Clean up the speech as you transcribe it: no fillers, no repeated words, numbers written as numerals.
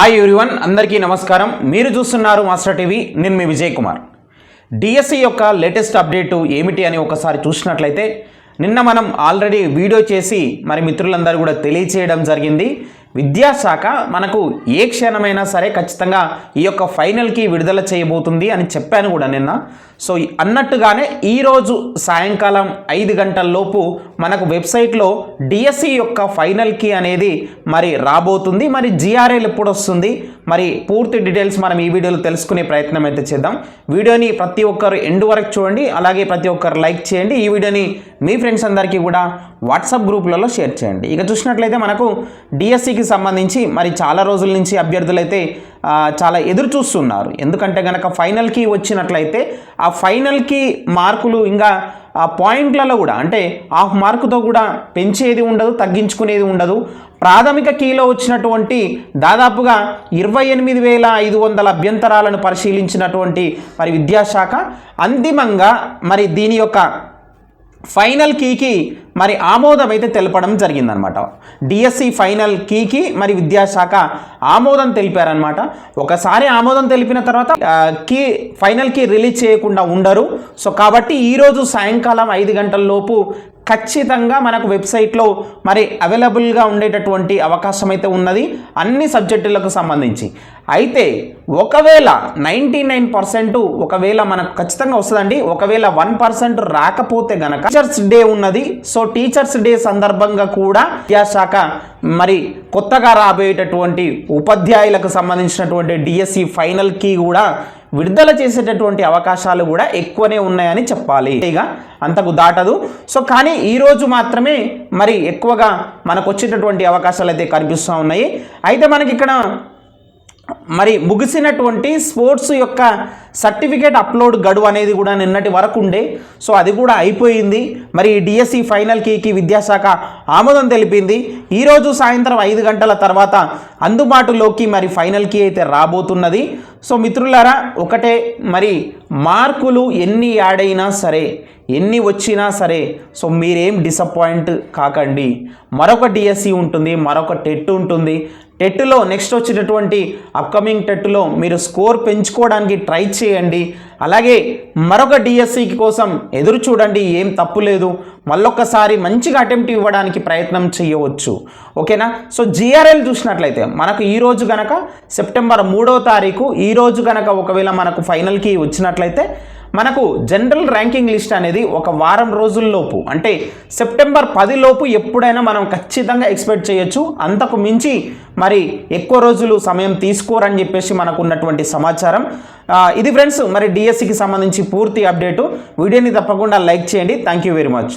Hi everyone, అందరికీ నమస్కారం. మీరు చూస్తున్నారు మాస్టర్ టీవీ. నేను మీ విజయ్ కుమార్. డిఎస్సి యొక్క లేటెస్ట్ అప్డేటు ఏమిటి అని ఒకసారి చూసినట్లయితే నిన్న మనం ఆల్రెడీ వీడియో చేసి మరి మిత్రులందరూ కూడా తెలియచేయడం జరిగింది. విద్యాశాఖ మనకు ఏ క్షణమైనా సరే ఖచ్చితంగా ఈ యొక్క ఫైనల్కి విడుదల చేయబోతుంది అని చెప్పాను కూడా నిన్న. సో అన్నట్టుగానే ఈరోజు సాయంకాలం 5 గంటల్లోపు మనకు వెబ్సైట్లో డిఎస్సి యొక్క ఫైనల్కి అనేది మరి రాబోతుంది. మరి జిఆర్ఎల్ ఎప్పుడు వస్తుంది, మరి పూర్తి డీటెయిల్స్ మనం ఈ వీడియోలో తెలుసుకునే ప్రయత్నం అయితే చేద్దాం. వీడియోని ప్రతి ఒక్కరు ఎండ్ వరకు చూడండి, అలాగే ప్రతి ఒక్కరు లైక్ చేయండి. ఈ వీడియోని మీ ఫ్రెండ్స్ అందరికీ కూడా వాట్సాప్ గ్రూపులలో షేర్ చేయండి. ఇక చూసినట్లయితే మనకు డిఎస్సికి సంబంధించి మరి చాలా రోజుల నుంచి అభ్యర్థులైతే చాలా ఎదురు చూస్తున్నారు. ఎందుకంటే కనుక ఫైనల్కి వచ్చినట్లయితే ఆ ఫైనల్కి మార్కులు ఇంకా ఆ పాయింట్లలో కూడా అంటే హాఫ్ మార్కుతో కూడా పెంచేది ఉండదు, తగ్గించుకునేది ఉండదు. ప్రాథమిక కీలో వచ్చినటువంటి దాదాపుగా 28,500 అభ్యంతరాలను పరిశీలించినటువంటి మరి విద్యాశాఖ అంతిమంగా మరి దీని యొక్క ఫైనల్ కీకి మరి ఆమోదం అయితే తెలపడం జరిగిందనమాట. డిఎస్సి ఫైనల్ కీకి మరి విద్యాశాఖ ఆమోదం తెలిపారనమాట. ఒకసారి ఆమోదం తెలిపిన తర్వాత ఫైనల్ కీ రిలీజ్ చేయకుండా ఉండరు. సో కాబట్టి ఈరోజు సాయంకాలం 5 గంటల లోపు ఖచ్చితంగా మనకు వెబ్సైట్లో మరి అవైలబుల్గా ఉండేటటువంటి అవకాశం అయితే ఉన్నది అన్ని సబ్జెక్టులకు సంబంధించి. అయితే ఒకవేళ 99% ఒకవేళ మనకు ఖచ్చితంగా వస్తుందండి. ఒకవేళ 1% రాకపోతే గనక టీచర్స్ డే ఉన్నది. సో టీచర్స్ డే సందర్భంగా కూడా విద్యాశాఖ మరి కొత్తగా రాబోయేటటువంటి ఉపాధ్యాయులకు సంబంధించినటువంటి డిఎస్సి ఫైనల్కి కూడా విడుదల చేసేటటువంటి అవకాశాలు కూడా ఎక్కువనే ఉన్నాయని చెప్పాలి. ఇక అంతకు దాటదు. సో కానీ ఈరోజు మాత్రమే మరి ఎక్కువగా మనకు వచ్చేటటువంటి అవకాశాలు అయితే కనిపిస్తూ ఉన్నాయి. అయితే మనకి ఇక్కడ మరి ముగిసినటువంటి స్పోర్ట్స్ యొక్క సర్టిఫికేట్ అప్లోడ్ గడువు అనేది కూడా నిన్నటి వరకు ఉండే. సో అది కూడా అయిపోయింది. మరి డిఎస్సి ఫైనల్ కీకి విద్యాశాఖ ఆమోదం తెలిపింది. ఈరోజు సాయంత్రం 5 గంటల తర్వాత అందుబాటులోకి మరి ఫైనల్ కీ అయితే రాబోతున్నది. సో మిత్రులారా, ఒకటే, మరి మార్కులు ఎన్ని యాడ్ అయినా సరే, ఎన్ని వచ్చినా సరే, సో మీరేం డిసప్పాయింట్ కాకండి. మరొక డిఎస్సి ఉంటుంది, మరొక టెట్ ఉంటుంది. టెట్లో నెక్స్ట్ వచ్చేటటువంటి అప్కమింగ్ టెట్లో మీరు స్కోర్ పెంచుకోవడానికి ట్రై చేయండి. అలాగే మరొక డిఎస్సి కోసం ఎదురు చూడండి, ఏం తప్పు లేదు. మళ్ళొక్కసారి మంచిగా అటెంప్ట్ ఇవ్వడానికి ప్రయత్నం చేయవచ్చు. ఓకేనా? సో జిఆర్ఎల్ చూసినట్లయితే మనకు ఈరోజు కనుక సెప్టెంబర్ 3వ తారీఖు ఈరోజు కనుక ఒకవేళ మనకు ఫైనల్కి వచ్చినట్లయితే మనకు జనరల్ ర్యాంకింగ్ లిస్ట్ అనేది ఒక వారం రోజుల్లోపు అంటే సెప్టెంబర్ 10 లోపు ఎప్పుడైనా మనం ఖచ్చితంగా ఎక్స్పెక్ట్ చేయొచ్చు. అంతకు మించి మరి ఎక్కువ రోజులు సమయం తీసుకోరని చెప్పేసి మనకు ఉన్నటువంటి సమాచారం. ఇది ఫ్రెండ్స్ మరి డిఎస్సికి సంబంధించి పూర్తి అప్డేటు. వీడియోని తప్పకుండా లైక్ చేయండి. Thank you very much.